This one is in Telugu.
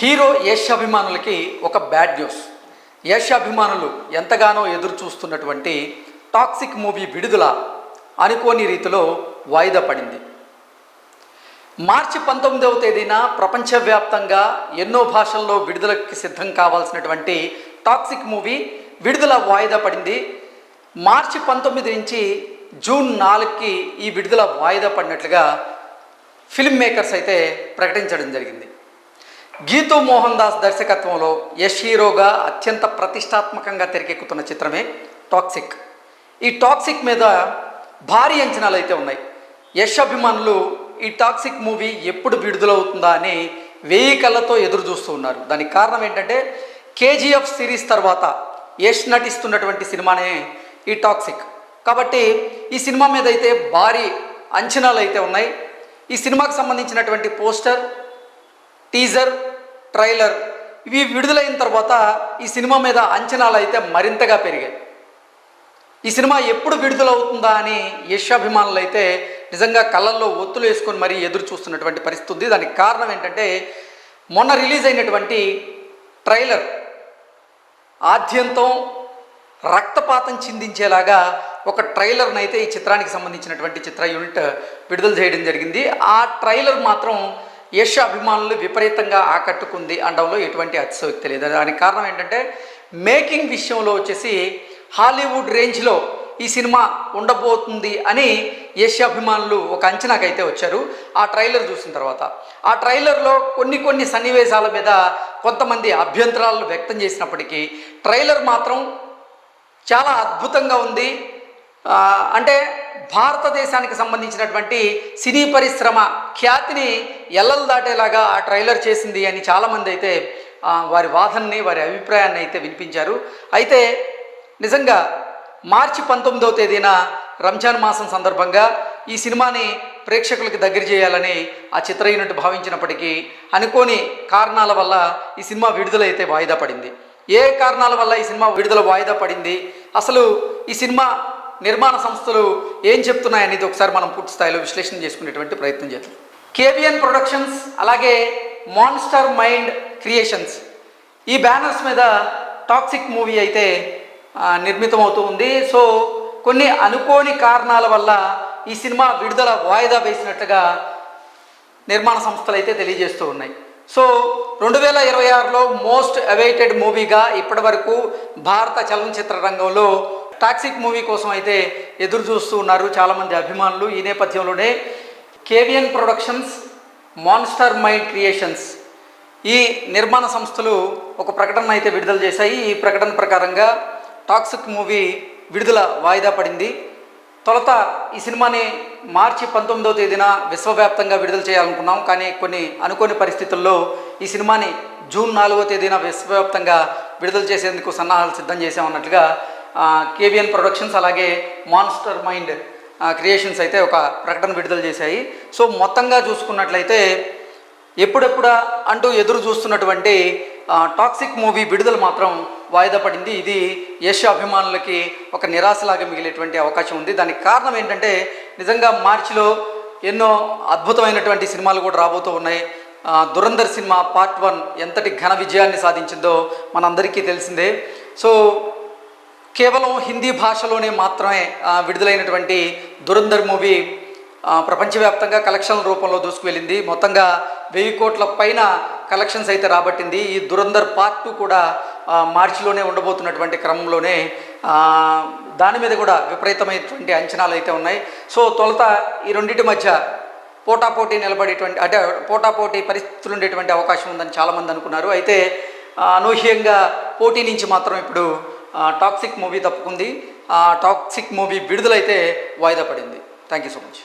హీరో యష్ అభిమానులకి ఒక బ్యాడ్ న్యూస్. యష్ అభిమానులు ఎంతగానో ఎదురు చూస్తున్నటువంటి టాక్సిక్ మూవీ విడుదల అనుకోని రీతిలో వాయిదా పడింది. మార్చి 19వ తేదీన ప్రపంచవ్యాప్తంగా ఎన్నో భాషల్లో విడుదలకి సిద్ధం కావాల్సినటువంటి టాక్సిక్ మూవీ విడుదల వాయిదా పడింది. మార్చి 19 నుంచి జూన్ 4కి ఈ విడుదల వాయిదా పడినట్లుగా ఫిల్మ్ మేకర్స్ అయితే ప్రకటించడం జరిగింది. గీతూ మోహన్ దాస్ దర్శకత్వంలో యష్ హీరోగా అత్యంత ప్రతిష్టాత్మకంగా తెరకెక్కుతున్న చిత్రమే టాక్సిక్. ఈ టాక్సిక్ మీద భారీ అంచనాలు అయితే ఉన్నాయి. యష్ అభిమానులు ఈ టాక్సిక్ మూవీ ఎప్పుడు విడుదలవుతుందా అని 1000 కళ్ళతో ఎదురు చూస్తూ ఉన్నారు. దానికి కారణం ఏంటంటే కేజీఎఫ్ సిరీస్ తర్వాత యష్ నటిస్తున్నటువంటి సినిమానే ఈ టాక్సిక్. కాబట్టి ఈ సినిమా మీద అయితే భారీ అంచనాలు అయితే ఉన్నాయి. ఈ సినిమాకి సంబంధించినటువంటి పోస్టర్, టీజర్, ట్రైలర్ ఇవి విడుదలైన తర్వాత ఈ సినిమా మీద అంచనాలు అయితే మరింతగా పెరిగాయి. ఈ సినిమా ఎప్పుడు విడుదలవుతుందా అని యష్ అభిమానులు అయితే నిజంగా కళ్ళల్లో ఒత్తులు వేసుకొని మరీ ఎదురు చూస్తున్నటువంటి పరిస్థితి ఉంది. దానికి కారణం ఏంటంటే మొన్న రిలీజ్ అయినటువంటి ట్రైలర్ ఆద్యంతం రక్తపాతం చిందించేలాగా ఒక ట్రైలర్ని అయితే ఈ చిత్రానికి సంబంధించినటువంటి చిత్ర యూనిట్ విడుదల చేయడం జరిగింది. ఆ ట్రైలర్ మాత్రం యష్ అభిమానులు విపరీతంగా ఆకట్టుకుంది అనడంలో ఎటువంటి అతిశయోక్తి లేదు. దానికి కారణం ఏంటంటే మేకింగ్ విషయంలో వచ్చేసి హాలీవుడ్ రేంజ్లో ఈ సినిమా ఉండబోతుంది అని యష్ అభిమానులు ఒక అంచనాకైతే వచ్చారు. ఆ ట్రైలర్ చూసిన తర్వాత ఆ ట్రైలర్లో కొన్ని సన్నివేశాల మీద కొంతమంది అభ్యంతరాలను వ్యక్తం చేసినప్పటికీ ట్రైలర్ మాత్రం చాలా అద్భుతంగా ఉంది. అంటే భారతదేశానికి సంబంధించినటువంటి సినీ పరిశ్రమ ఖ్యాతిని ఎల్లలు దాటేలాగా ఆ ట్రైలర్ చేసింది అని చాలామంది అయితే వారి వాదనని, వారి అభిప్రాయాన్ని అయితే వినిపించారు. అయితే నిజంగా మార్చి 19వ తేదీన రంజాన్ మాసం సందర్భంగా ఈ సినిమాని ప్రేక్షకులకి దగ్గర చేయాలని ఆ చిత్ర యూనిట్ భావించినప్పటికీ అనుకోని కారణాల వల్ల ఈ సినిమా విడుదల అయితే వాయిదా పడింది. ఏ కారణాల వల్ల ఈ సినిమా విడుదల వాయిదా పడింది, అసలు ఈ సినిమా నిర్మాణ సంస్థలు ఏం చెప్తున్నాయనేది ఒకసారి మనం పూర్తి స్థాయిలో విశ్లేషణ చేసుకునేటువంటి ప్రయత్నం చేద్దాం. కేవిఎన్ ప్రొడక్షన్స్ అలాగే మాన్స్టర్ మైండ్ క్రియేషన్స్ ఈ బ్యానర్స్ మీద టాక్సిక్ మూవీ అయితే నిర్మితమవుతూ ఉంది. సో కొన్ని అనుకోని కారణాల వల్ల ఈ సినిమా విడుదల వాయిదా వేసినట్లుగా నిర్మాణ సంస్థలు అయితే తెలియజేస్తూ ఉన్నాయి. సో 2026లో మోస్ట్ అవైటెడ్ మూవీగా ఇప్పటి వరకు భారత చలనచిత్ర రంగంలో టాక్సిక్ మూవీ కోసం అయితే ఎదురు చూస్తూ ఉన్నారు చాలామంది అభిమానులు. ఈ నేపథ్యంలోనే KVN productions, monster mind creations ఈ నిర్మాణ సంస్థలు ఒక ప్రకటన అయితే విడుదల చేశాయి. ఈ ప్రకటన ప్రకారంగా టాక్సిక్ మూవీ విడుదల వాయిదా పడింది. తొలుత ఈ సినిమాని మార్చి 19వ తేదీన విశ్వవ్యాప్తంగా విడుదల చేయాలనుకున్నాం. కానీ కొన్ని అనుకోని పరిస్థితుల్లో ఈ సినిమాని జూన్ 4వ తేదీన విశ్వవ్యాప్తంగా విడుదల చేసేందుకు సన్నాహాలు సిద్ధం చేసామన్నట్లుగా కేవిఎన్ ప్రొడక్షన్స్ అలాగే మాన్స్టర్ మైండ్ క్రియేషన్స్ అయితే ఒక ప్రకటన విడుదల చేశాయి. సో మొత్తంగా చూసుకున్నట్లయితే ఎప్పుడెప్పుడా అంటూ ఎదురు చూస్తున్నటువంటి టాక్సిక్ మూవీ విడుదల మాత్రం వాయిదా పడింది. ఇది యష్ అభిమానులకి ఒక నిరాశలాగా మిగిలేటువంటి అవకాశం ఉంది. దానికి కారణం ఏంటంటే నిజంగా మార్చిలో ఎన్నో అద్భుతమైనటువంటి సినిమాలు కూడా రాబోతూ ఉన్నాయి. దురంధర్ సినిమా పార్ట్ 1 ఎంతటి ఘన విజయాన్ని సాధించిందో మనందరికీ తెలిసిందే. సో కేవలం హిందీ భాషలోనే మాత్రమే విడుదలైనటువంటి దురంధర్ మూవీ ప్రపంచవ్యాప్తంగా కలెక్షన్ల రూపంలో దూసుకువెళ్ళింది. మొత్తంగా 1000 కోట్ల పైన కలెక్షన్స్ అయితే రాబట్టింది. ఈ దురంధర్ పార్ట్ 2 కూడా మార్చిలోనే ఉండబోతున్నటువంటి క్రమంలోనే దాని మీద కూడా విపరీతమైనటువంటి అంచనాలు అయితే ఉన్నాయి. సో తొలుత ఈ రెండింటి మధ్య పోటాపోటీ నిలబడేటువంటి అంటే పోటాపోటీ పరిస్థితులు ఉండేటువంటి అవకాశం ఉందని చాలామంది అనుకున్నారు. అయితే అనూహ్యంగా పోటీ నుంచి మాత్రం ఇప్పుడు టాక్సిక్ మూవీ తప్పుకుంది. టాక్సిక్ మూవీ విడుదలైతే వాయిదా పడింది. Thank you so much.